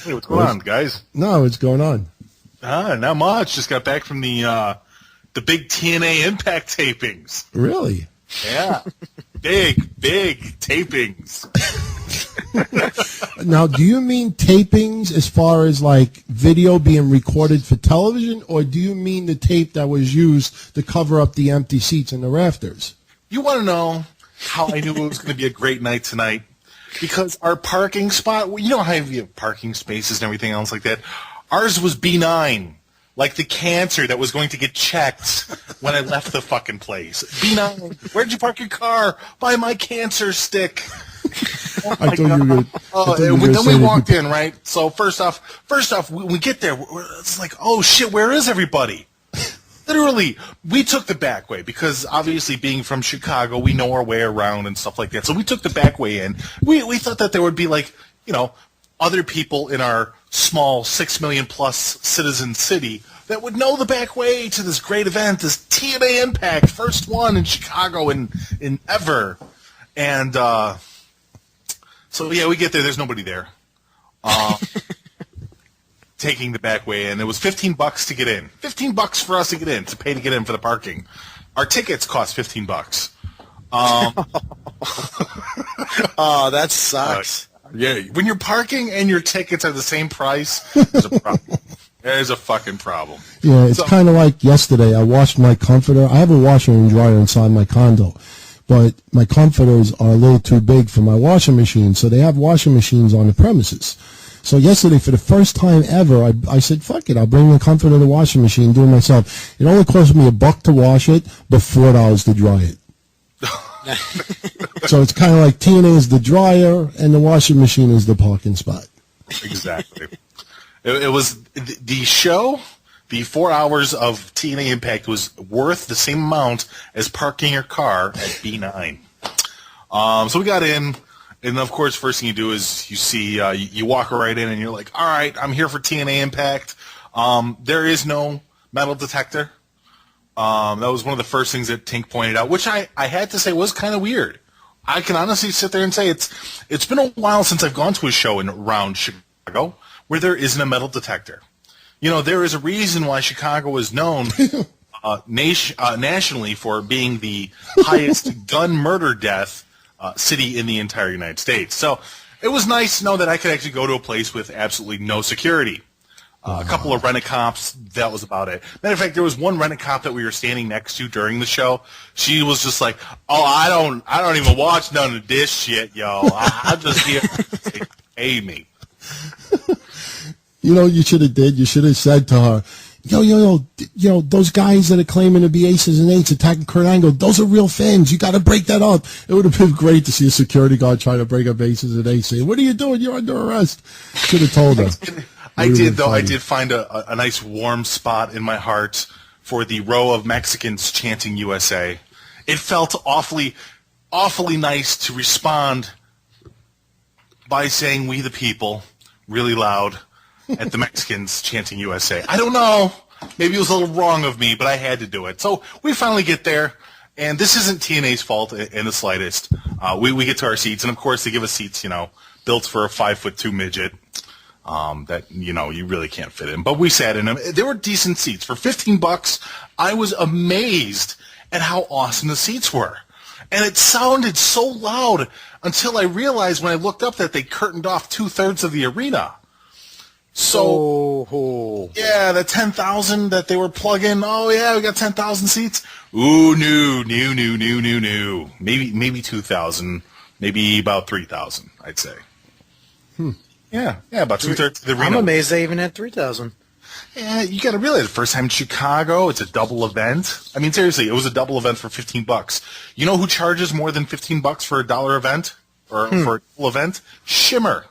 Hey, what's going on, guys? No, what's going on? Not much. Just got back from the big TNA Impact tapings. Really? Yeah. big tapings. Now, do you mean tapings as far as like video being recorded for television, or do you mean the tape that was used to cover up the empty seats in the rafters? You want to know how I knew it was going to be a great night tonight? Because our parking spot, you know how you have parking spaces and everything else like that? Ours was B9, like the cancer that was going to get checked when I left the fucking place. B9, where'd you park your car? By my cancer stick. Oh my God. Then we walked in, right? So first off, we get there. It's like, oh shit, where is everybody? Literally, we took the back way because obviously being from Chicago, we know our way around and stuff like that. So we took the back way in. We thought that there would be like, you know, other people in our small 6 million plus citizen city that would know the back way to this great event, this TNA Impact, first one in Chicago in ever. And so yeah, we get there. There's nobody there. Taking the back way in. It was $15 to get in. $15 for us to get in, to pay to get in for the parking. Our tickets cost $15. Oh, that sucks. Yeah, when your parking and your tickets are the same price, there's a problem. There's a fucking problem. Yeah, it's kind of like yesterday. I washed my comforter. I have a washer and dryer inside my condo, but my comforters are a little too big for my washing machine, so they have washing machines on the premises. So yesterday, for the first time ever, I said, fuck it, I'll bring the comforter to the washing machine, do it myself. It only cost me $1 to wash it, but $4 to dry it. So it's kind of like TNA is the dryer, and the washing machine is the parking spot. Exactly. It was the show, the 4 hours of TNA Impact was worth the same amount as parking your car at B9. So we got in. And, of course, first thing you do is you see, you walk right in and you're like, all right, I'm here for TNA Impact. There is no metal detector. That was one of the first things that Tink pointed out, which I had to say was kind of weird. I can honestly sit there and say it's been a while since I've gone to a show around Chicago where there isn't a metal detector. You know, there is a reason why Chicago is known nationally for being the highest gun murder death city in the entire United States. So it was nice to know that I could actually go to a place with absolutely no security. A couple of rent-a-cops, that was about it. Matter of fact, there was one rent-a-cop that we were standing next to during the show. She was just like, oh, I don't even watch none of this shit, yo. I'm just here to pay me. You know what you should have did? You should have said to her, yo, those guys that are claiming to be aces and eights attacking Kurt Angle, those are real fans. You got to break that up. It would have been great to see a security guard trying to break up aces and eights. Saying, what are you doing? You're under arrest. Should have told her. I did, though. I did find a nice warm spot in my heart for the row of Mexicans chanting USA. It felt awfully nice to respond by saying "We the People" really loud at the Mexicans chanting USA. I don't know. Maybe it was a little wrong of me, but I had to do it. So we finally get there, and this isn't TNA's fault in the slightest. We get to our seats, and of course they give us seats, built for a 5'2" midget that, you really can't fit in. But we sat in them. They were decent seats. For $15, I was amazed at how awesome the seats were. And it sounded so loud until I realized when I looked up that they curtained off 2/3 of the arena. So, yeah, the 10,000 that they were plugging, oh, yeah, we got 10,000 seats. Ooh, no. Maybe 2,000, maybe about 3,000, I'd say. Yeah, about 2/3 of the arena. I'm amazed they even had 3,000. Yeah, you got to realize, the first time in Chicago, it's a double event. I mean, seriously, it was a double event for $15. You know who charges more than $15 for a $1 event? Or for a full event? Shimmer.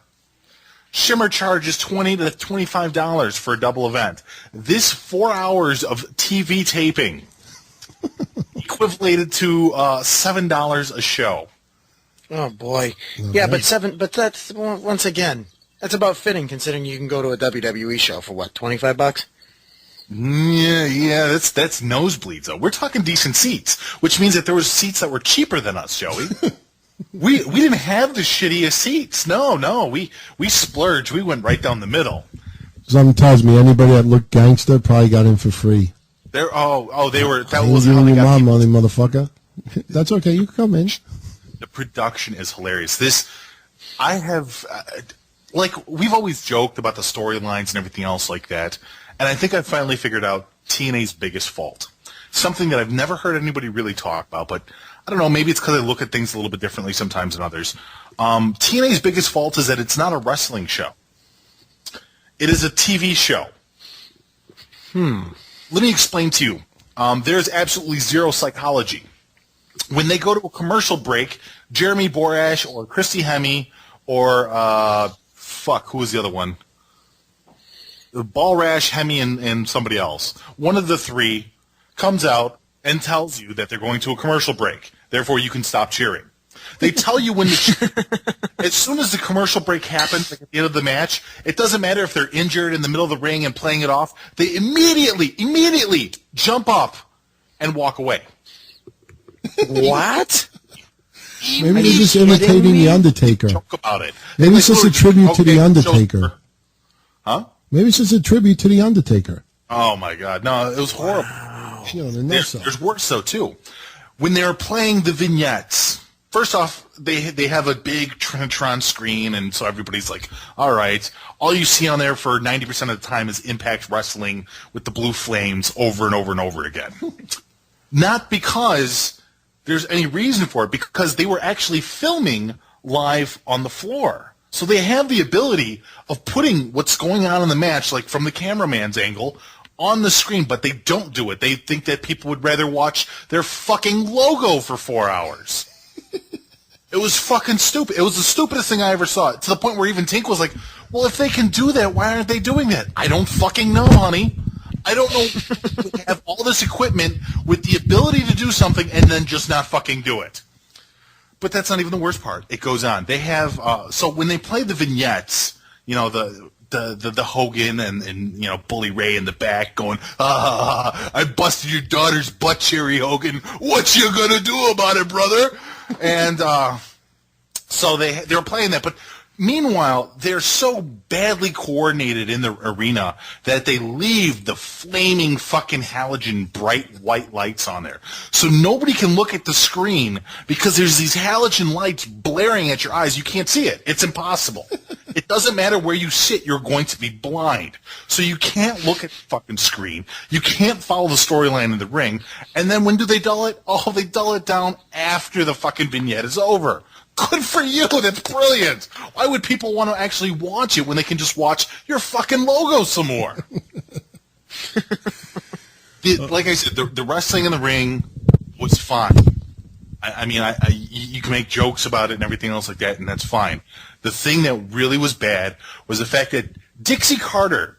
Shimmer charges $20 to $25 for a double event. This 4 hours of TV taping equivalated to $7 a show. Oh boy, yeah, but that's once again, that's about fitting considering you can go to a WWE show for what, $25? Yeah, that's nosebleeds though. We're talking decent seats, which means that there was seats that were cheaper than us, Joey. We didn't have the shittiest seats. No. We splurged. We went right down the middle. Something tells me anybody that looked gangster probably got in for free. They were. That I was ain't how giving they you got my people. money, motherfucker. That's okay. You can come in. The production is hilarious. I have, we've always joked about the storylines and everything else like that, and I think I finally figured out TNA's biggest fault. Something that I've never heard anybody really talk about, but I don't know, maybe it's because I look at things a little bit differently sometimes than others. TNA's biggest fault is that it's not a wrestling show. It is a TV show. Let me explain to you. There's absolutely zero psychology. When they go to a commercial break, Jeremy Borash or Christy Hemme or, who was the other one? Ballrash, Hemme, and somebody else. One of the three comes out and tells you that they're going to a commercial break. Therefore, you can stop cheering. They tell you when to cheer. As soon as the commercial break happens, like at the end of the match, it doesn't matter if they're injured in the middle of the ring and playing it off. They immediately jump up and walk away. What? Maybe they're just imitating The Undertaker. Joke about it. Maybe it's just a tribute to The Undertaker. Huh? Maybe it's just a tribute to The Undertaker. Oh, my God. No, it was horrible. There's worse, though, too. When they're playing the vignettes, first off, they have a big Trinitron screen, and so everybody's like, all right. All you see on there for 90% of the time is Impact Wrestling with the blue flames over and over and over again. Not because there's any reason for it, because they were actually filming live on the floor. So they have the ability of putting what's going on in the match, like from the cameraman's angle, on the screen, but they don't do it. They think that people would rather watch their fucking logo for 4 hours. It was fucking stupid. It was the stupidest thing I ever saw. To the point where even Tink was like, well, if they can do that, why aren't they doing that? I don't fucking know, honey. I don't know. They have all this equipment with the ability to do something and then just not fucking do it. But that's not even the worst part. It goes on. They have so when they play the vignettes, the Hogan and Bully Ray in the back going, I busted your daughter's butt, Cherry Hogan. What you gonna do about it, brother? And so they were playing that, but meanwhile, they're so badly coordinated in the arena that they leave the flaming fucking halogen bright white lights on there. So nobody can look at the screen because there's these halogen lights blaring at your eyes. You can't see it. It's impossible. It doesn't matter where you sit. You're going to be blind. So you can't look at the fucking screen. You can't follow the storyline in the ring. And then when do they dull it? Oh, they dull it down after the fucking vignette is over. Good for you. That's brilliant. Why would people want to actually watch it when they can just watch your fucking logo some more? Like I said, the wrestling in the ring was fine. I mean, you can make jokes about it and everything else like that, and that's fine. The thing that really was bad was the fact that Dixie Carter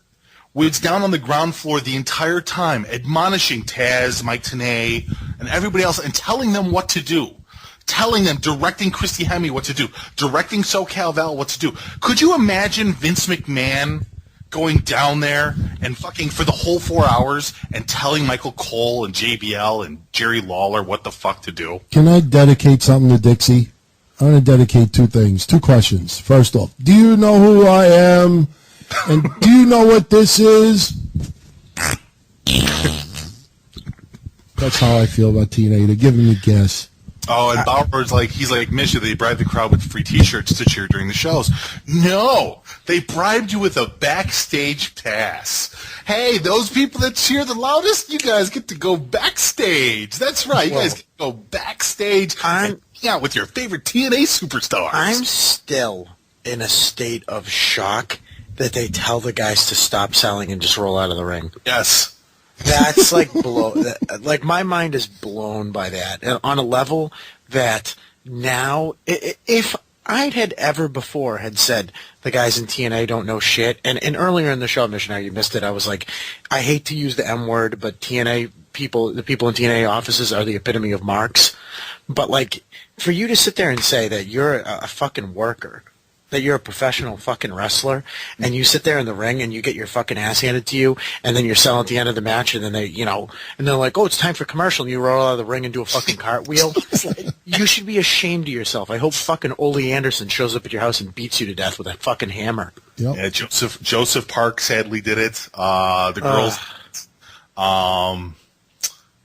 was down on the ground floor the entire time, admonishing Taz, Mike Tenay, and everybody else, and telling them what to do. Telling them, directing Christy Hemme what to do, directing SoCal Val what to do. Could you imagine Vince McMahon going down there and fucking for the whole 4 hours and telling Michael Cole and JBL and Jerry Lawler what the fuck to do? Can I dedicate something to Dixie? I'm going to dedicate two questions. First off, do you know who I am? And do you know what this is? That's how I feel about TNA. They're giving me gas. Oh, and Bauer's he's like, Misha, they bribed the crowd with free T-shirts to cheer during the shows. No, they bribed you with a backstage pass. Hey, those people that cheer the loudest, you guys get to go backstage. That's right, you guys get to go backstage and hang out with your favorite TNA superstars. I'm still in a state of shock that they tell the guys to stop selling and just roll out of the ring. Yes. That's like my mind is blown by that on a level that now if I had ever before had said the guys in TNA don't know shit, and earlier in the show, Missionary, you missed it, I was like, I hate to use the M word, but the people in TNA offices are the epitome of marks. But like, for you to sit there and say that you're a fucking worker that you're a professional fucking wrestler and you sit there in the ring and you get your fucking ass handed to you and then you're selling at the end of the match and then they, and they're like, oh, it's time for commercial, and you roll out of the ring and do a fucking cartwheel? You should be ashamed of yourself. I hope fucking Ole Anderson shows up at your house and beats you to death with a fucking hammer. Yep. Yeah, Joseph Park sadly did it. The girls,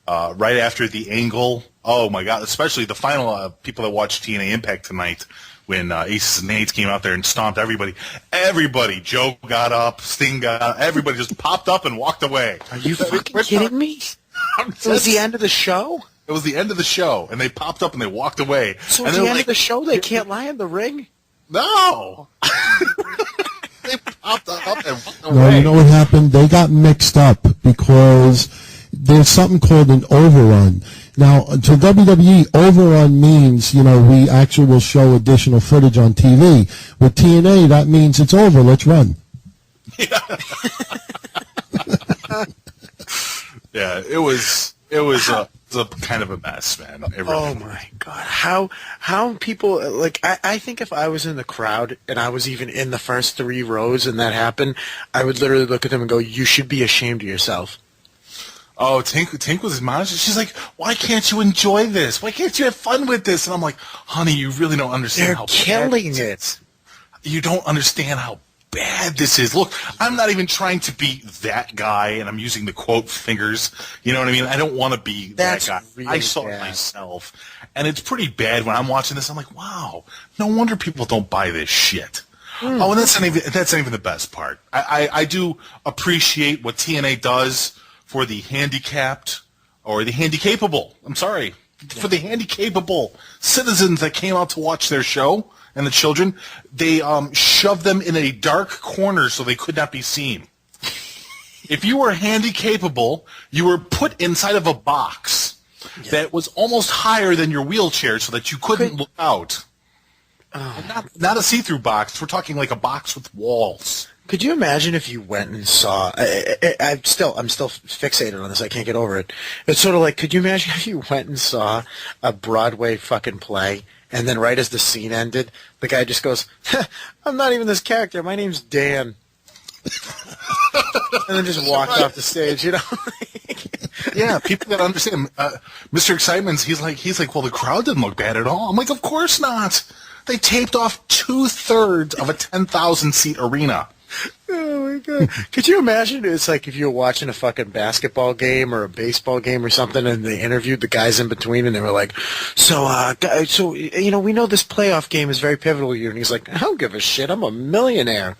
right after the Angle. Oh my God! Especially the final people that watched TNA Impact tonight when Aces and Eights came out there and stomped everybody. Everybody, Joe got up, Sting got up, everybody just popped up and walked away. Are you fucking kidding me? It was the end of the show? It was the end of the show, and they popped up and they walked away. So at the end of the show, they can't lie in the ring? No! They popped up and walked away. No, you know what happened? They got mixed up because there's something called an overrun. Now, to WWE, overrun means, we actually will show additional footage on TV. With TNA, that means it's over. Let's run. Yeah. Yeah, it was a kind of a mess, man. Oh my God! How people like? I think if I was in the crowd and I was even in the first 3 rows and that happened, I would literally look at them and go, "You should be ashamed of yourself." Oh, Tink was admonishing. She's like, "Why can't you enjoy this? Why can't you have fun with this?" And I'm like, "Honey, you really don't understand They're how killing bad it. You don't understand how bad this is. Look, I'm not even trying to be that guy, and I'm using the quote fingers. You know what I mean? I don't want to be That's that guy. really I saw it bad. myself, and it's pretty bad when I'm watching this. I'm like, wow, no wonder people don't buy this shit. Oh, and that's not even the best part. I do appreciate what TNA does for the handicapped or the handicapable. I'm sorry. For the handicapable citizens that came out to watch their show and the children, they shoved them in a dark corner so they could not be seen. If you were handicapable, you were put inside of a box that was almost higher than your wheelchair so that you couldn't look out. Not a see-through box. We're talking like a box with walls. Could you imagine if you went and saw? I'm still fixated on this. I can't get over it. It's sort of like, could you imagine if you went and saw a Broadway fucking play, and then right as the scene ended, the guy just goes, "I'm not even this character. My name's Dan," and then just walked off the stage. Yeah, people that understand. Mr. Excitement's. He's like, well, the crowd didn't look bad at all. I'm like, of course not. They taped off 2/3 of a 10,000-seat arena. Oh my God! Could you imagine? It's like if you were watching a fucking basketball game or a baseball game or something, and they interviewed the guys in between, and they were like, "So we know this playoff game is very pivotal to you," and he's like, "I don't give a shit. I'm a millionaire.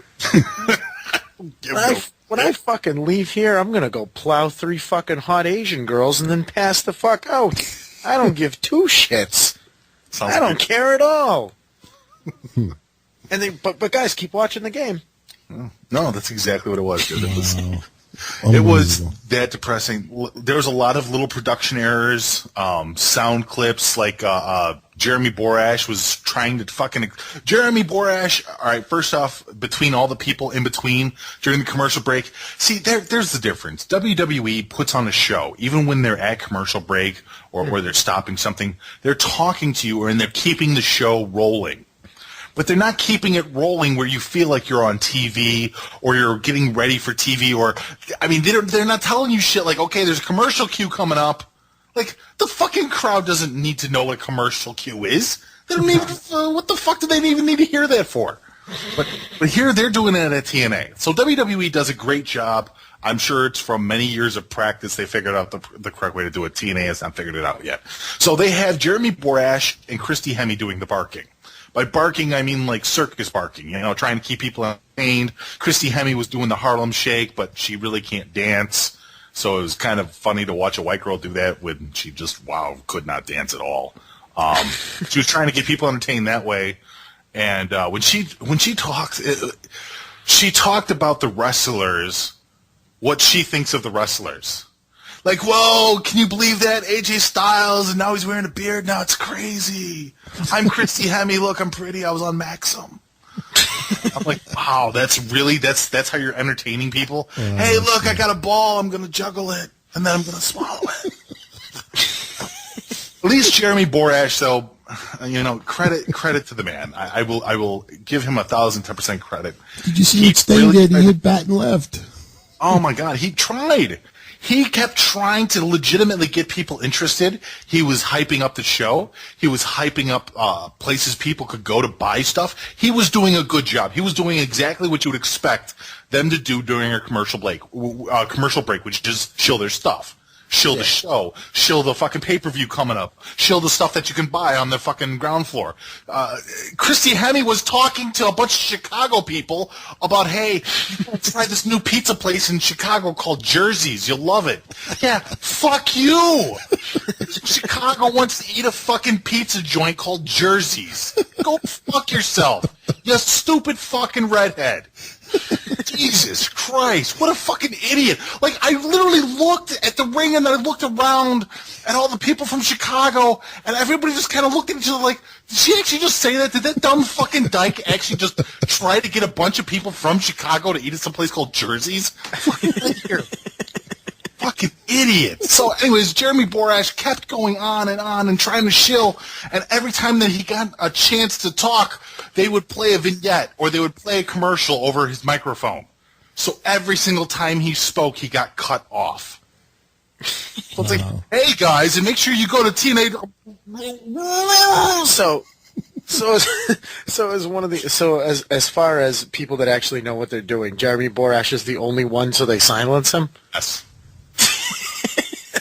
When I fucking leave here, I'm gonna go plow 3 fucking hot Asian girls and then pass the fuck out. I don't give 2 shits. I don't care at all." But guys, keep watching the game. No, that's exactly what it was, dude. It was that depressing. There was a lot of little production errors, sound clips, like Jeremy Borash was trying to fucking... Jeremy Borash, all right, first off, between all the people in between during the commercial break, see, there's the difference. WWE puts on a show, even when they're at commercial break or where they're stopping something, they're talking to you and they're keeping the show rolling. But they're not keeping it rolling where you feel like you're on TV or you're getting ready for TV they're not telling you shit like, okay, there's a commercial cue coming up. Like, the fucking crowd doesn't need to know what a commercial cue is. They don't need, what the fuck do they even need to hear that for? But here they're doing it at TNA. So WWE does a great job. I'm sure it's from many years of practice they figured out the correct way to do it. TNA has not figured it out yet. So they have Jeremy Borash and Christy Hemme doing the barking. By barking, I mean like circus barking, trying to keep people entertained. Christy Hemme was doing the Harlem Shake, but she really can't dance. So it was kind of funny to watch a white girl do that when she just, could not dance at all. She was trying to get people entertained that way. And when she talked, she talked about the wrestlers, what she thinks of the wrestlers. Like, whoa, can you believe that? AJ Styles, and now he's wearing a beard. Now it's crazy. I'm Christy Hemme. Look, I'm pretty. I was on Maxim. I'm like, wow, that's how you're entertaining people? Hey, look, I got a ball. I'm going to juggle it, and then I'm going to swallow it. At least Jeremy Borash, though, credit to the man. I will give him 1,010% credit. Did you see what Sting did? He hit bat and left. Oh my God, he tried. He kept trying to legitimately get people interested. He was hyping up the show. He was hyping up places people could go to buy stuff. He was doing a good job. He was doing exactly what you would expect them to do during a commercial break, which is shill their stuff. Shill the show. Shill the fucking pay-per-view coming up. Shill the stuff that you can buy on the fucking ground floor. Christy Hemme was talking to a bunch of Chicago people about, hey, you gotta try this new pizza place in Chicago called Jersey's. You'll love it. Yeah, fuck you. Chicago wants to eat a fucking pizza joint called Jersey's. Go fuck yourself. You stupid fucking redhead. Jesus Christ, what a fucking idiot. Like, I literally looked at the ring and then I looked around at all the people from Chicago and everybody just kind of looked at each other like, did she actually just say that? Did that dumb fucking dyke actually just try to get a bunch of people from Chicago to eat at some place called Jersey's? Fucking idiot. So anyways, Jeremy Borash kept going on and trying to shill, and every time that he got a chance to talk, they would play a vignette or they would play a commercial over his microphone. So every single time he spoke, he got cut off. So it's like, hey guys, and make sure you go to TNA. As far as people that actually know what they're doing, Jeremy Borash is the only one, so they silence him? Yes.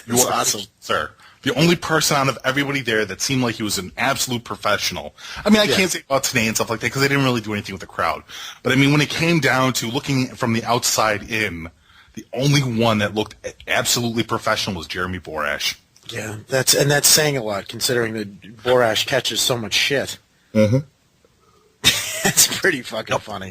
You are awesome, sir. The only person out of everybody there that seemed like he was an absolute professional. I mean, I can't say about today and stuff like that because they didn't really do anything with the crowd. But I mean, when it came down to looking from the outside in, the only one that looked absolutely professional was Jeremy Borash. Yeah, that's saying a lot considering that Borash catches so much shit. Mm-hmm. That's pretty fucking funny,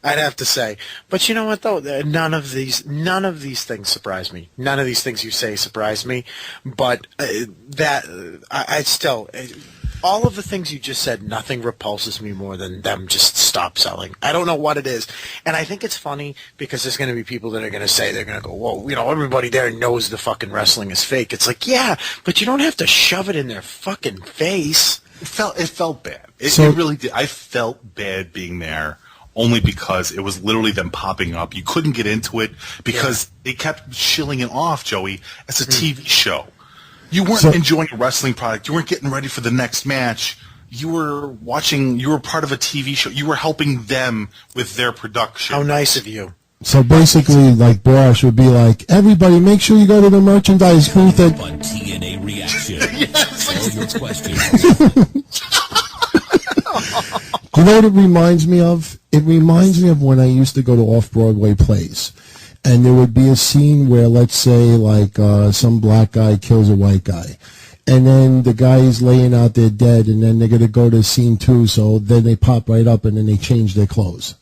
I'd have to say. But you know what though? None of these things surprise me. None of these things you say surprise me. But I still, all of the things you just said, nothing repulses me more than them just stop selling. I don't know what it is, and I think it's funny because there's going to be people that are going to say, they're going to go, whoa, everybody there knows the fucking wrestling is fake. It's like, yeah, but you don't have to shove it in their fucking face. It felt bad. It really did. I felt bad being there only because it was literally them popping up. You couldn't get into it because they kept shilling it off, Joey, as a TV show. You weren't enjoying a wrestling product. You weren't getting ready for the next match. You were part of a TV show. You were helping them with their production. How nice of you. So basically, like, Borash would be like, everybody, make sure you go to the merchandise booth at TNA Reaction. All your questions. You know what it reminds me of? It reminds me of when I used to go to off-Broadway plays. And there would be a scene where, let's say, like, some black guy kills a white guy. And then the guy is laying out there dead, and then they're going to go to scene 2, so then they pop right up and then they change their clothes.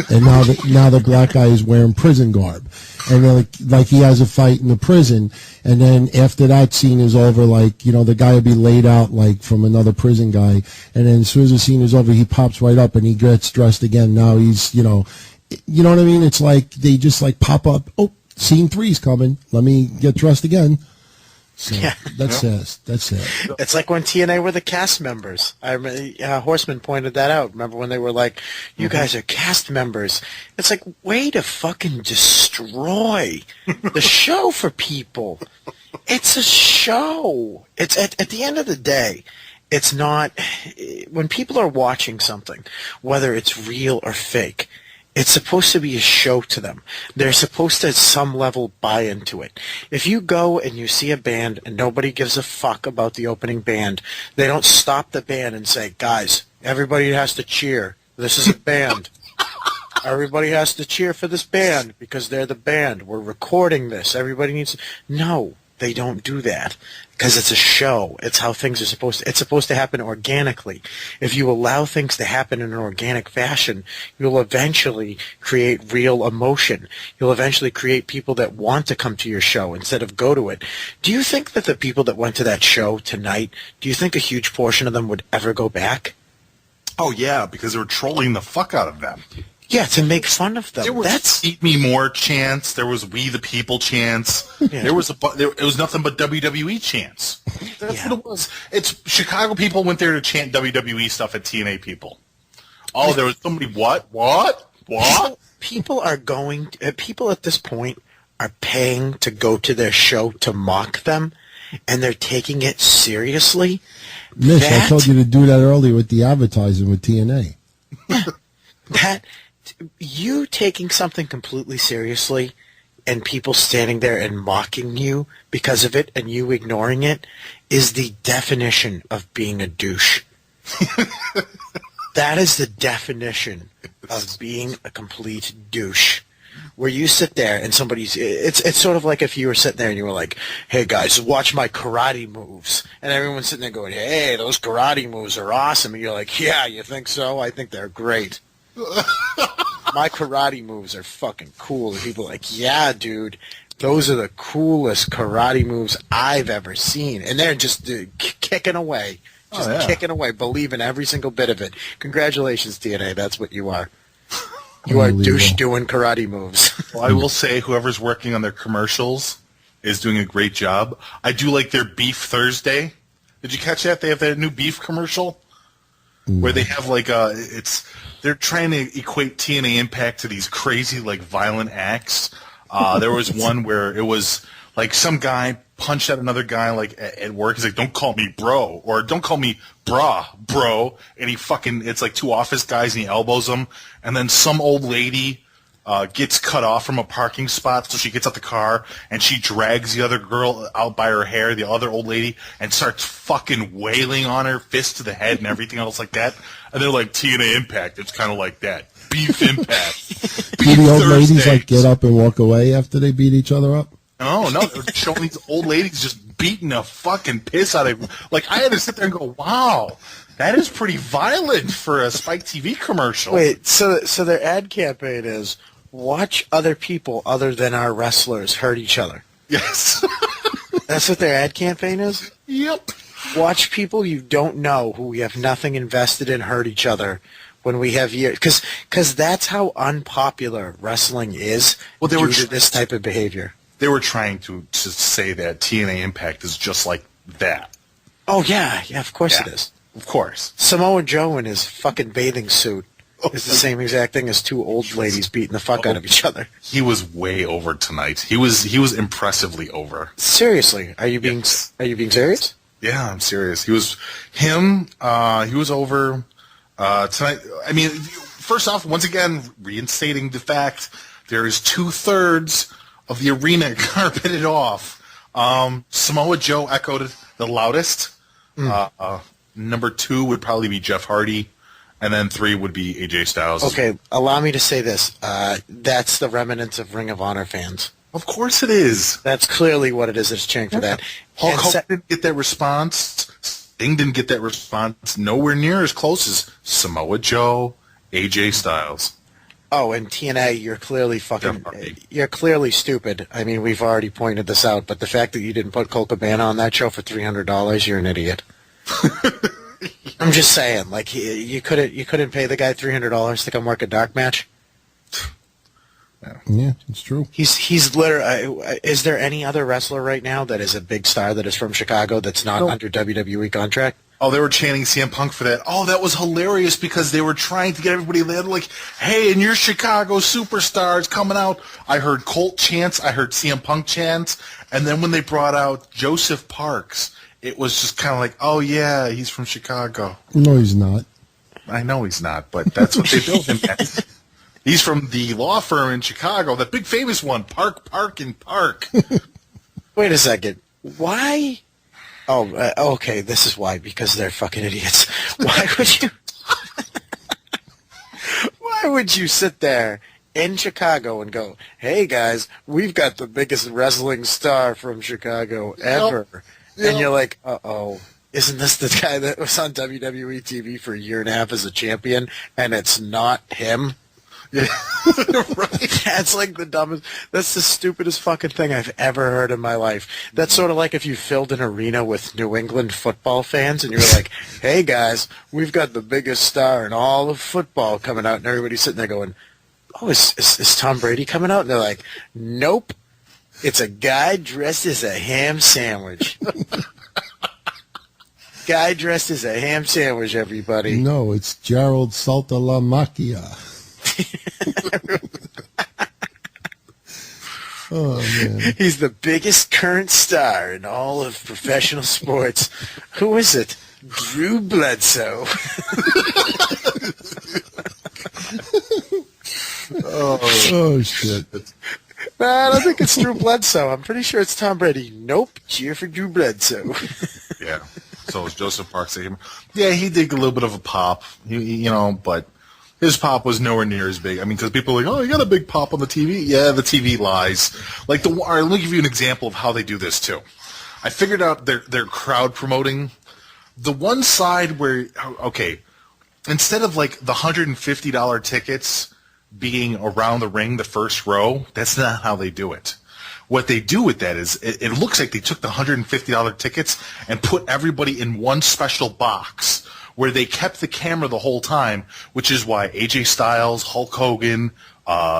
And now the black guy is wearing prison garb, and then like he has a fight in the prison, and then after that scene is over, like, the guy will be laid out like from another prison guy, and then as soon as the scene is over, he pops right up and he gets dressed again. Now he's you know what I mean? It's like they just like pop up. Oh, scene 3's coming. Let me get dressed again. So that's sad. It's like when TNA were the cast members. I remember Horseman pointed that out. Remember when they were like, "You guys are cast members"? It's like, way to fucking destroy the show for people. It's a show. It's at the end of the day, it's not. When people are watching something, whether it's real or fake, it's supposed to be a show to them. They're supposed to, at some level, buy into it. If you go and you see a band and nobody gives a fuck about the opening band, they don't stop the band and say, guys, everybody has to cheer. This is a band. Everybody has to cheer for this band because they're the band. We're recording this. Everybody needs to... No, they don't do that because it's a show. It's how things are supposed to... It's supposed to happen organically. If you allow things to happen in an organic fashion, you'll eventually create real emotion. You'll eventually create people that want to come to your show instead of go to it. Do you think that the people that went to that show tonight, do you think a huge portion of them would ever go back? Oh, yeah, because they were trolling the fuck out of them. Yeah, to make fun of them. There was Eat Me More chants. There was We the People chants. Yeah. It was nothing but WWE chants. That's what it was. It's Chicago people went there to chant WWE stuff at TNA people. Oh, there was somebody. What? People are going. People at this point are paying to go to their show to mock them, and they're taking it seriously. Mish, I told you to do that earlier with the advertising with TNA. That you taking something completely seriously and people standing there and mocking you because of it and you ignoring it is the definition of being a douche. That is the definition of being a complete douche. Where you sit there and it's sort of like if you were sitting there and you were like, hey guys, watch my karate moves. And everyone's sitting there going, hey, those karate moves are awesome. And you're like, yeah, you think so? I think they're great. My karate moves are fucking cool. And people are like, yeah, dude, those are the coolest karate moves I've ever seen. And they're just kicking away. Kicking away, believing every single bit of it. Congratulations, TNA. That's what you are. You are douche doing karate moves. Well, I will say whoever's working on their commercials is doing a great job. I do like their Beef Thursday. Did you catch that? They have that new beef commercial where they have they're trying to equate TNA Impact to these crazy violent acts. There was one where it was like some guy punched at another guy at work. He's like, don't call me bro, or don't call me brah, bro. And it's like two office guys and he elbows them. And then some old lady gets cut off from a parking spot, so she gets out the car and she drags the other girl out by her hair, the other old lady, and starts fucking wailing on her, fist to the head and everything else like that. And they're like, TNA Impact, it's kind of like that. Beef Impact. Do the old ladies get up and walk away after they beat each other up? No, they're showing these old ladies just beating the fucking piss out of I had to sit there and go, wow, that is pretty violent for a Spike TV commercial. Wait, so their ad campaign is, watch other people other than our wrestlers hurt each other. Yes. That's what their ad campaign is? Yep. Watch people you don't know who we have nothing invested in hurt each other when we have years. Because that's how unpopular wrestling is due to this type of behavior. They were trying to say that TNA Impact is just like that. Oh, yeah, of course it is. Of course. Samoa Joe in his fucking bathing suit is the same exact thing as two old ladies beating the fuck out of each other. He was way over tonight. He was impressively over. Seriously, are you being serious? Yeah, I'm serious. He was over tonight. I mean, first off, once again, reinstating the fact there is 2/3 of the arena carpeted off. Samoa Joe echoed it the loudest. Number 2 would probably be Jeff Hardy, and then 3 would be AJ Styles. Okay, allow me to say this. That's the remnants of Ring of Honor fans. Of course it is. That's clearly what it is that's cheering for that. Hulk Hogan didn't get that response. Sting didn't get that response. Nowhere near as close as Samoa Joe, AJ Styles. Oh, and TNA, you're clearly stupid. I mean, we've already pointed this out, but the fact that you didn't put Colt Cabana on that show for $300, you're an idiot. I'm just saying, you couldn't pay the guy $300 to come work a dark match. Yeah, it's true. He's literally. Is there any other wrestler right now that is a big star that is from Chicago that's not under WWE contract? Oh, they were chanting CM Punk for that. Oh, that was hilarious because they were trying to get everybody. They had hey, and your Chicago superstars coming out. I heard Colt chants. I heard CM Punk chants. And then when they brought out Joseph Parks, it was just kind of like, oh, yeah, he's from Chicago. No, he's not. I know he's not, but that's what they built him as. He's from the law firm in Chicago, that big famous one, Park. Wait a second. Why? Oh, okay, this is why, because they're fucking idiots. Why would you sit there in Chicago and go, hey guys, we've got the biggest wrestling star from Chicago ever. Yep. And you're like, uh-oh, isn't this the guy that was on WWE TV for a year and a half as a champion, and it's not him? Yeah. Right. That's the dumbest, that's the stupidest fucking thing I've ever heard in my life. That's sort of like if you filled an arena with New England football fans and you're like, hey guys, we've got the biggest star in all of football coming out, and everybody's sitting there going, oh, is Tom Brady coming out? And they're like, nope. It's a guy dressed as a ham sandwich. Guy dressed as a ham sandwich, everybody. No, it's Gerald Saltalamacchia. Oh, man. He's the biggest current star in all of professional sports. Who is it? Drew Bledsoe. Oh, shit. No, I don't think it's Drew Bledsoe. I'm pretty sure it's Tom Brady. Nope. Cheer for Drew Bledsoe. Yeah. So is Joseph Parks. Yeah, he did a little bit of a pop, but his pop was nowhere near as big. I mean, because people are like, oh, you got a big pop on the TV. Yeah, the TV lies. Like all right, let me give you an example of how they do this too. I figured out their crowd promoting. The one side where, okay, instead of like the $150 tickets being around the ring, the first row, that's not how they do it. What they do with that is it looks like they took the $150 tickets and put everybody in one special box where they kept the camera the whole time, which is why AJ Styles, Hulk Hogan,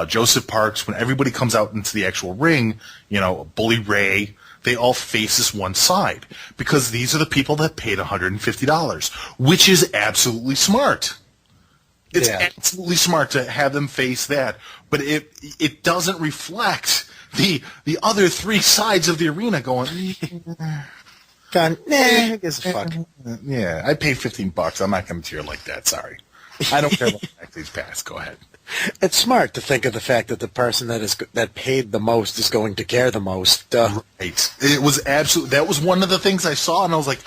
Joseph Parks, when everybody comes out into the actual ring, Bully Ray, they all face this one side because these are the people that paid $150, which is absolutely smart. It's absolutely smart to have them face that, but it doesn't reflect the other three sides of the arena going. Who gives a fuck? Yeah, I paid $15. I'm not going to cheer like that. Sorry, I don't care what the backstage pass. Go ahead. It's smart to think of the fact that the person that paid the most is going to care the most. Right. It was absolutely. That was one of the things I saw, and I was like,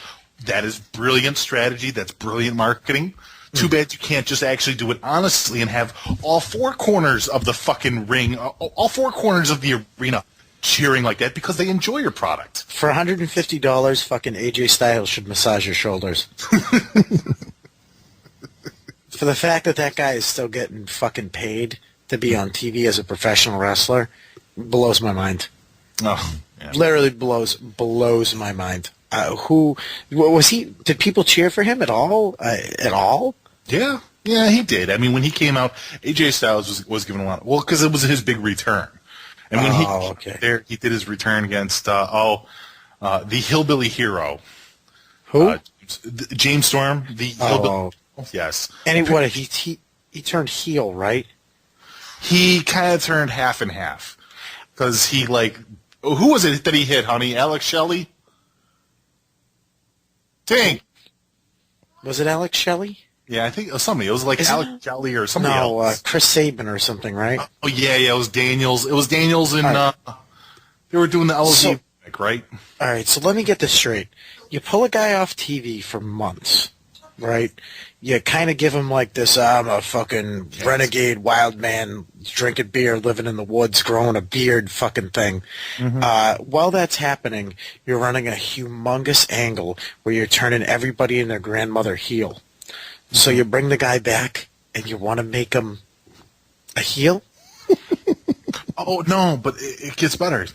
"That is brilliant strategy. That's brilliant marketing." Too bad you can't just actually do it honestly and have all four corners of the fucking ring, all four corners of the arena cheering like that because they enjoy your product. For $150, fucking AJ Styles should massage your shoulders. For the fact that guy is still getting fucking paid to be on TV as a professional wrestler blows my mind. Oh, yeah. Literally blows my mind. Who was he? Did people cheer for him at all? At all? Yeah, he did. I mean, when he came out, AJ Styles was given a lot. Well, because it was his big return, and when he came there, he did his return against the Hillbilly Hero. Who? James Storm, the Hillbilly. Yes, and he turned heel, right? He kind of turned half and half because he who was it that he hit, honey? Alex Shelley. Tink. Was it Alex Shelley? Yeah, I think it was somebody. It was like Alex Shelley or somebody else. No, Chris Sabin or something, right? Oh, yeah, it was Daniels. It was Daniels and they were doing the LOD, right? All right, so let me get this straight. You pull a guy off TV for months, right? You kind of give him like this, I'm a fucking renegade wild man, drinking beer, living in the woods, growing a beard fucking thing. Mm-hmm. While that's happening, you're running a humongous angle where you're turning everybody and their grandmother heel. So you bring the guy back and you want to make him a heel? Oh, no, but it gets better.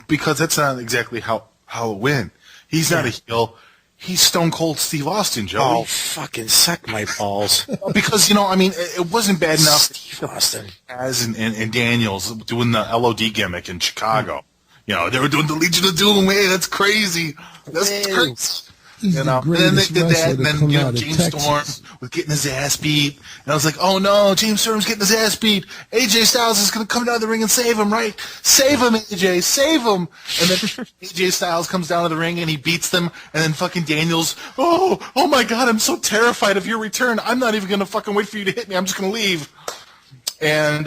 Because that's not exactly how it went. He's not a heel. He's Stone Cold Steve Austin, Joey. Oh, fucking suck my balls. Because, it wasn't bad enough. Steve Austin. As and Daniels doing the LOD gimmick in Chicago. They were doing the Legion of Doom. Hey, that's crazy. That's crazy. And then they did that, and then James Storm was getting his ass beat, and I was like, oh no, James Storm's getting his ass beat. AJ Styles is going to come down to the ring and save him, right? Save him, AJ, save him. And then AJ Styles comes down to the ring and he beats them, and then fucking Daniels, oh my god, I'm so terrified of your return. I'm not even going to fucking wait for you to hit me. I'm just going to leave. And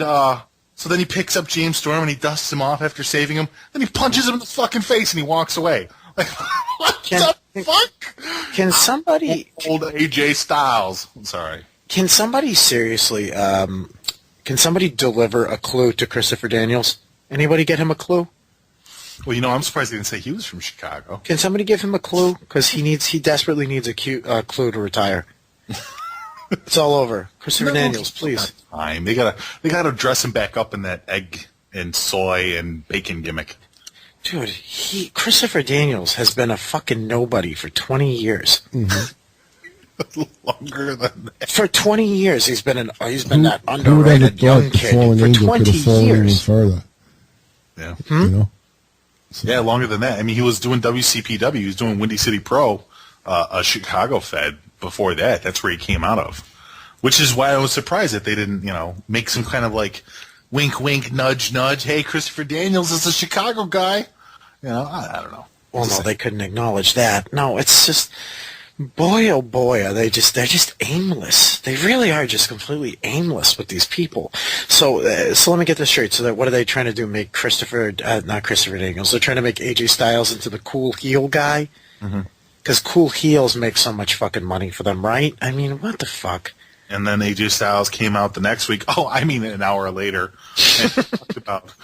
so then he picks up James Storm and he dusts him off after saving him. Then he punches him in the fucking face and he walks away. Like, what the fuck? Can somebody... Old AJ Styles. I'm sorry. Can somebody seriously... can somebody deliver a clue to Christopher Daniels? Anybody get him a clue? Well, I'm surprised they didn't say he was from Chicago. Can somebody give him a clue? Because he desperately needs a clue to retire. It's all over. Christopher Daniels, please. Time. They gotta dress him back up in that egg and soy and bacon gimmick. Dude, Christopher Daniels has been a fucking nobody for 20 years. Mm-hmm. Longer than that. For 20 years, he's been that Who would ever underrated young thought the kid fallen for angel 20 could have fallen even years. further? Yeah. You know? Yeah, longer than that. I mean, he was doing WCPW. He was doing Windy City Pro, a Chicago Fed before that. That's where he came out of. Which is why I was surprised that they didn't, make some kind of like wink, wink, nudge, nudge. Hey, Christopher Daniels is a Chicago guy. I don't know. Well, no, they couldn't acknowledge that. No, it's just, boy, oh boy, they're just aimless. They really are just completely aimless with these people. So let me get this straight. So that what are they trying to do? Make not Christopher Daniels. They're trying to make AJ Styles into the cool heel guy? Because cool heels make so much fucking money for them, right? I mean, what the fuck? And then AJ Styles came out the next week. Oh, I mean, an hour later. And talked about.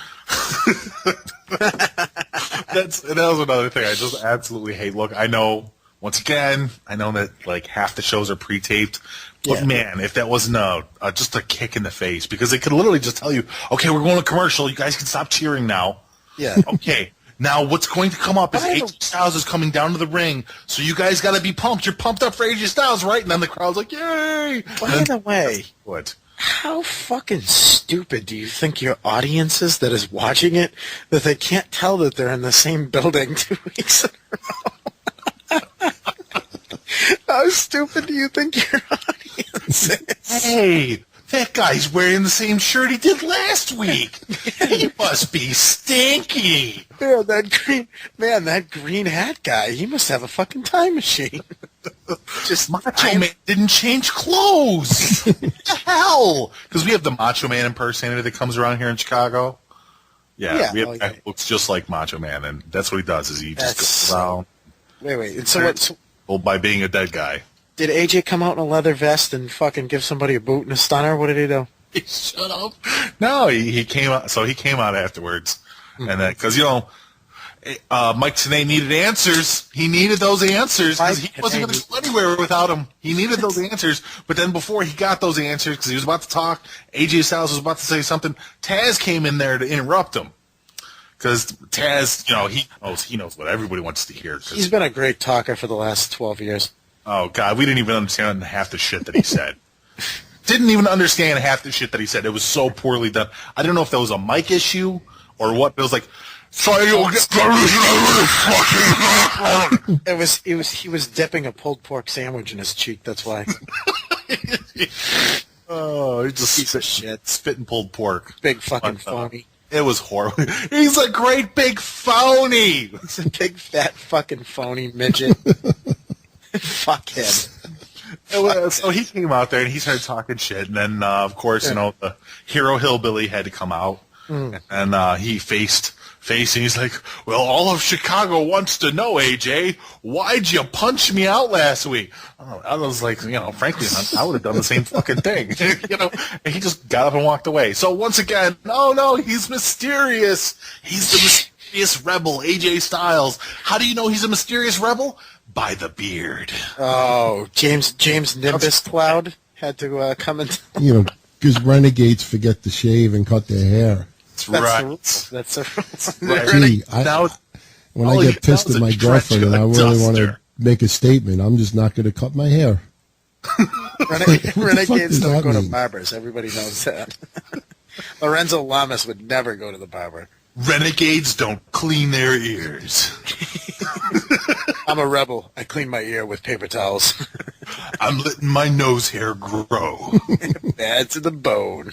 That was another thing I just absolutely hate. Look, I know, once again, that like half the shows are pre-taped. But man, if that wasn't just a kick in the face, because they could literally just tell you, okay, we're going to commercial. You guys can stop cheering now. Yeah. Okay. Now what's going to come up is AJ Styles is coming down to the ring, so you guys got to be pumped. You're pumped up for AJ Styles, right? And then the crowd's like, yay! By the way, what? How fucking stupid do you think your audience is that is watching it, that they can't tell that they're in the same building 2 weeks in a row? How stupid do you think your audience is? Hey, that guy's wearing the same shirt he did last week. He must be stinky. Yeah, that green hat guy, he must have a fucking time machine. Macho Man didn't change clothes. What the hell? Because we have the Macho Man impersonator that comes around here in Chicago. Yeah, we have a guy who looks just like Macho Man, and that's what he does. Is he just goes around? Wait. So by being a dead guy. Did AJ come out in a leather vest and fucking give somebody a boot and a stunner? What did he do? Shut up. No, he came out. So he came out afterwards, and then because Mike Tenay needed answers. He needed those answers because he wasn't going to go anywhere without them. He needed those answers. But then before he got those answers, because he was about to talk, AJ Styles was about to say something, Taz came in there to interrupt him. Because Taz, he knows what everybody wants to hear. He's been a great talker for the last 12 years. Oh, God, we didn't even understand half the shit that he said. Didn't even understand half the shit that he said. It was so poorly done. I don't know if that was a mic issue or what, but it was like, he was dipping a pulled pork sandwich in his cheek, that's why. Oh, he just spitting pulled pork. Big fucking phony. It was horrible. He's a great big phony. He's a big fat fucking phony midget. Fuck him. So he came out there and he started talking shit, and then of course the hero hillbilly had to come out, and he faced, and he's like, "Well, all of Chicago wants to know, AJ, why'd you punch me out last week?" I was like, frankly, I would have done the same fucking thing. And he just got up and walked away. So once again, no, he's mysterious. He's the mysterious rebel, AJ Styles. How do you know he's a mysterious rebel? By the beard. Oh, James Nimbus Cloud had to come in. Because renegades forget to shave and cut their hair. That's right. That's right. Gee, when I get pissed at my girlfriend and I really want to make a statement, I'm just not going to cut my hair. Renegades don't go to barbers. Everybody knows that. Lorenzo Lamas would never go to the barber. Renegades don't clean their ears. I'm a rebel. I clean my ear with paper towels. I'm letting my nose hair grow. Bad to the bone.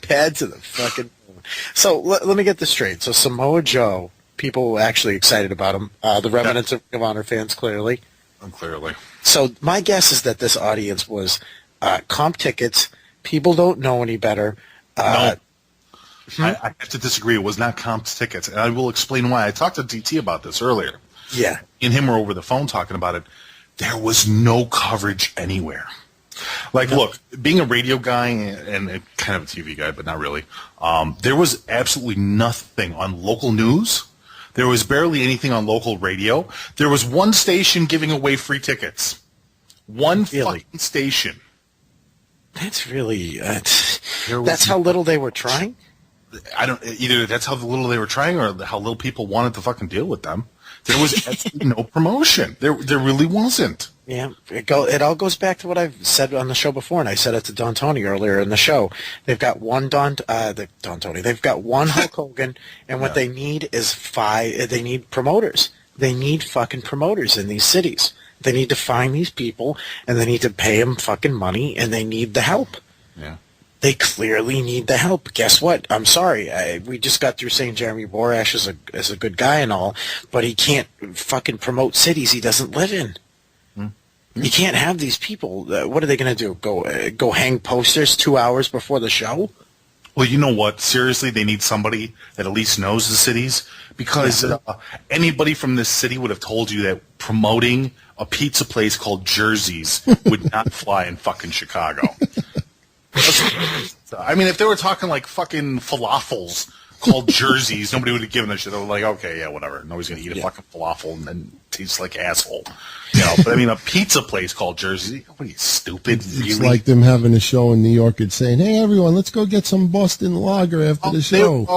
Bad to the fucking bone. So let me get this straight. So Samoa Joe, people actually excited about him. The remnants of Ring of Honor fans, clearly. Clearly. So my guess is that this audience was comp tickets. People don't know any better. No. I have to disagree. It was not comp tickets, and I will explain why. I talked to DT about this earlier. Yeah. Me and him were over the phone talking about it. There was no coverage anywhere. Look, being a radio guy and kind of a TV guy, but not really, there was absolutely nothing on local news. There was barely anything on local radio. There was one station giving away free tickets. One fucking station. That's really... that's how little they were trying? Either that's how little they were trying or how little people wanted to fucking deal with them. There was absolutely no promotion. There really wasn't. Yeah, it all goes back to what I've said on the show before, and I said it to Don Tony earlier in the show. They've got one Don Tony. They've got one Hulk Hogan, and what they need is they need promoters. They need fucking promoters in these cities. They need to find these people, and they need to pay them fucking money, and they need the help. Yeah. They clearly need the help. Guess what? I'm sorry. We just got through saying Jeremy Borash is a good guy and all, but he can't fucking promote cities he doesn't live in. You can't have these people. What are they going to do? Go hang posters 2 hours before the show? Well, you know what? Seriously, they need somebody that at least knows the cities, because anybody from this city would have told you that promoting a pizza place called Jersey's would not fly in fucking Chicago. I mean, if they were talking like fucking falafels called Jersey's, nobody would have given a shit. They were like, okay, yeah, whatever. Nobody's going to eat a fucking falafel and then taste like asshole. You know, but I mean, a pizza place called Jersey's, what are you, stupid? Really? It's like them having a show in New York and saying, hey, everyone, let's go get some Boston Lager after the show.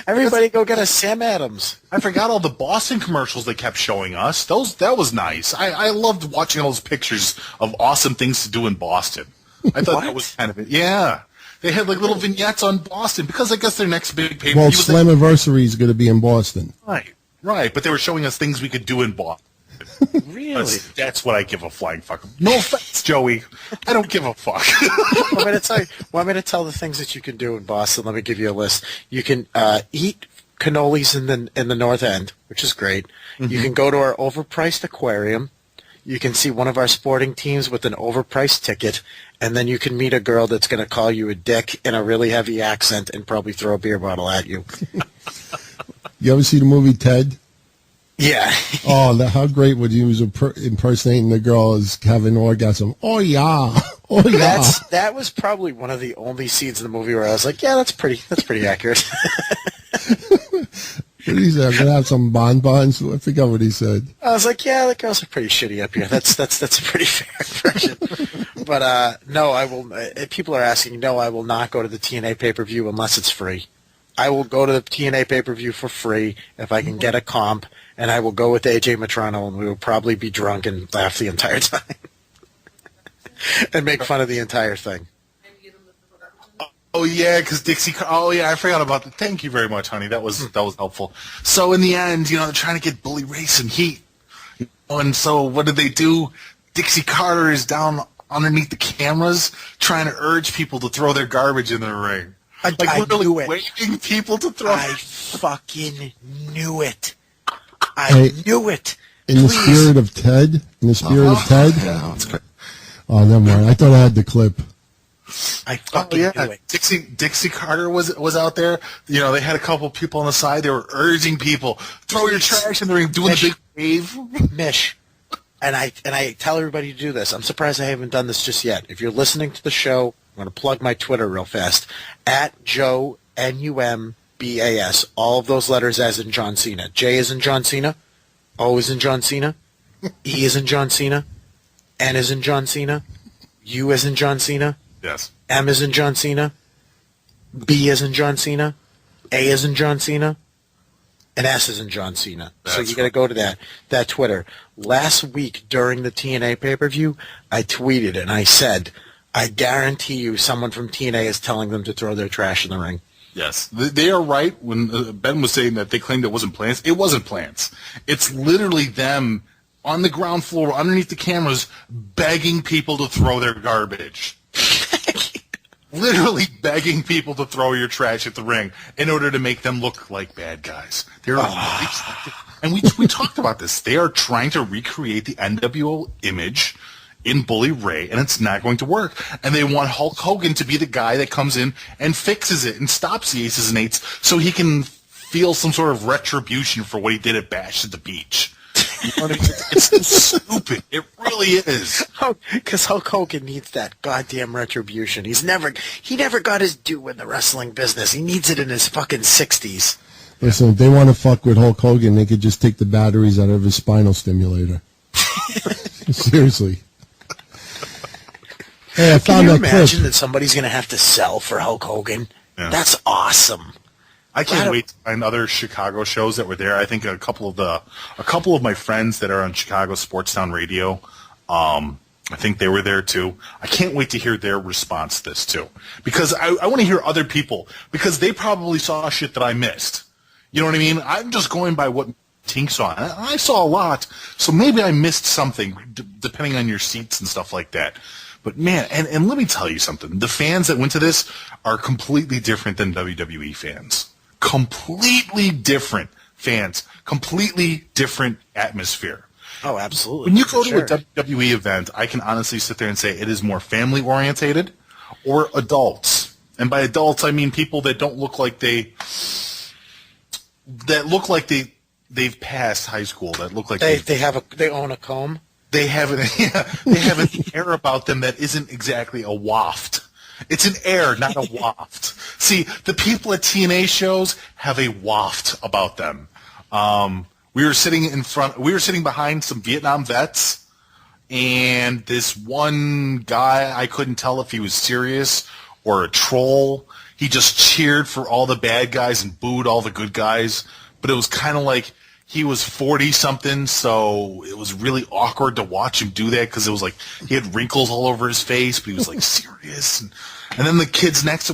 Everybody go get a Sam Adams. I forgot all the Boston commercials they kept showing us. That was nice. I loved watching all those pictures of awesome things to do in Boston. I thought that was kind of it. Yeah. They had like little vignettes on Boston because I guess their next big pay-per-view Well, Slammiversary is going to be in Boston. Right. But they were showing us things we could do in Boston. Really? That's what I give a flying fuck. No offense, Joey. I don't give a fuck. I'm going to tell you. Want me to tell the things that you can do in Boston? Let me give you a list. You can eat cannolis in the North End, which is great. Mm-hmm. You can go to our overpriced aquarium. You can see one of our sporting teams with an overpriced ticket, and then you can meet a girl that's going to call you a dick in a really heavy accent and probably throw a beer bottle at you. You ever see the movie Ted? Yeah. How great would you was impersonating the girl as having an orgasm? Oh, yeah. Oh, yeah. That was probably one of the only scenes in the movie where I was like, yeah, that's pretty accurate. What did he say? I'm going to have some bonbons. I forgot what he said. I was like, yeah, the girls are pretty shitty up here. That's a pretty fair impression. But no, I will. People are asking. No, I will not go to the TNA pay-per-view unless it's free. I will go to the TNA pay-per-view for free if I can get a comp, and I will go with AJ Matrano, and we will probably be drunk and laugh the entire time and make fun of the entire thing. Oh yeah, because Dixie. Oh yeah, I forgot about that. Thank you very much, honey. That was helpful. So in the end, they're trying to get Bully Ray some heat, and so what did they do? Dixie Carter is down underneath the cameras trying to urge people to throw their garbage in the ring. I literally knew it. waving people to throw. I fucking knew it. I knew it. In the spirit of Ted. Oh, never mind. I thought I had the clip. I fucking knew it. Dixie Carter was out there. They had a couple people on the side. They were urging people, throw your trash in the ring, doing the big wave. Mish. And I tell everybody to do this. I'm surprised I haven't done this just yet. If you're listening to the show, I'm going to plug my Twitter real fast. @Joe NUMBAS. All of those letters as in John Cena. J is in John Cena. O is in John Cena. E is in John Cena. N is in John Cena. U is in John Cena. Yes. M is in John Cena. B is in John Cena. A is in John Cena. And S is in John Cena. So you got to go to that Twitter. Last week during the TNA pay-per-view, I tweeted and I said, I guarantee you someone from TNA is telling them to throw their trash in the ring. Yes. They are right when Ben was saying that they claimed it wasn't plants. It wasn't plants. It's literally them on the ground floor underneath the cameras begging people to throw their garbage. Literally begging people to throw your trash at the ring in order to make them look like bad guys. And we talked about this. They are trying to recreate the NWO image in Bully Ray, and it's not going to work. And they want Hulk Hogan to be the guy that comes in and fixes it and stops the Aces and Eights so he can feel some sort of retribution for what he did at Bash at the Beach. You know what I mean? It's so stupid. It really is. Because Hulk Hogan needs that goddamn retribution. He never got his due in the wrestling business. He needs it in his fucking 60s. Listen, if they want to fuck with Hulk Hogan, they could just take the batteries out of his spinal stimulator. Seriously. Hey, I found that clip. Can you imagine that somebody's going to have to sell for Hulk Hogan? Yeah. That's awesome. I can't wait to find other Chicago shows that were there. I think a couple of my friends that are on Chicago Sportstown Radio, I think they were there too. I can't wait to hear their response to this too, because I want to hear other people, because they probably saw shit that I missed. You know what I mean? I'm just going by what Tink saw. I saw a lot, so maybe I missed something, depending on your seats and stuff like that. But man, and let me tell you something. The fans that went to this are completely different than WWE fans. Completely different fans. Completely different atmosphere. Oh, absolutely. When you go to a WWE event, I can honestly sit there and say it is more family-orientated or adults. And by adults, I mean people that don't look like they've passed high school, that look like they own a comb. They have an air about them that isn't exactly a waft. It's an air, not a waft. See, the people at TNA shows have a waft about them. We were sitting behind some Vietnam vets, and this one guy, I couldn't tell if he was serious or a troll. He just cheered for all the bad guys and booed all the good guys, but it was kind of like he was 40-something, so it was really awkward to watch him do that, because it was like he had wrinkles all over his face, but he was like serious. And then we had kids next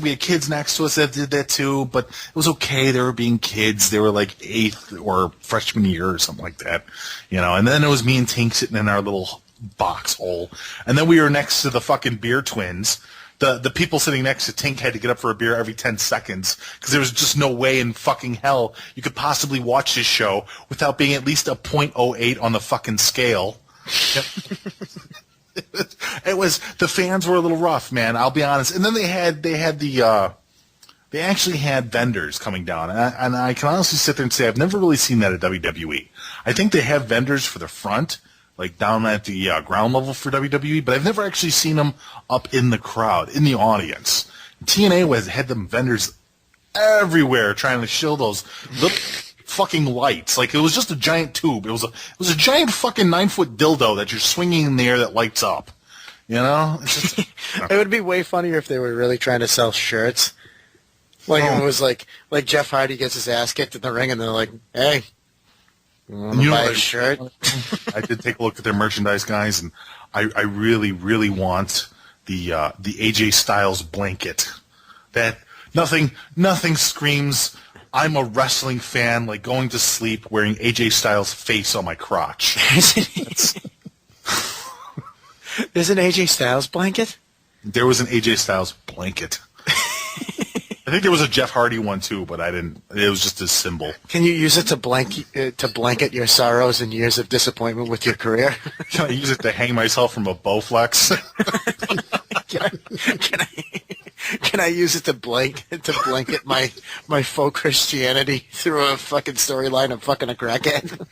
to us that did that too, but it was okay. They were being kids. They were like 8th or freshman year or something like that, you know. And then it was me and Tink sitting in our little box hole. And then we were next to the fucking Beer Twins. The people sitting next to Tink had to get up for a beer every 10 seconds, because there was just no way in fucking hell you could possibly watch this show without being at least a .08 on the fucking scale. Yep. The fans were a little rough, man. I'll be honest. And then they actually had vendors coming down, and I can honestly sit there and say I've never really seen that at WWE. I think they have vendors for the front, like down at the ground level for WWE, but I've never actually seen them up in the crowd, in the audience. TNA had them vendors everywhere trying to show those little fucking lights. Like, it was just a giant tube. It was a giant fucking 9-foot dildo that you're swinging in the air that lights up. You know? It's just, It would be way funnier if they were really trying to sell shirts. Like, it was like Jeff Hardy gets his ass kicked in the ring, and they're like, hey, you want to buy a shirt? I did take a look at their merchandise, guys, and I really, really want the AJ Styles blanket. That nothing screams I'm a wrestling fan like going to sleep wearing AJ Styles' face on my crotch. There's an AJ Styles blanket? There was an AJ Styles blanket. I think there was a Jeff Hardy one too, but I didn't. It was just a symbol. Can you use it to blanket your sorrows and years of disappointment with your career? Can I use it to hang myself from a Bowflex? Can I use it to blanket my faux Christianity through a fucking storyline of fucking a crackhead?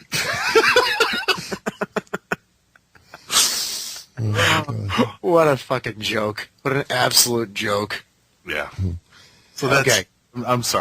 Oh, What a fucking joke! What an absolute joke! Yeah. So that's. Okay. I'm sorry.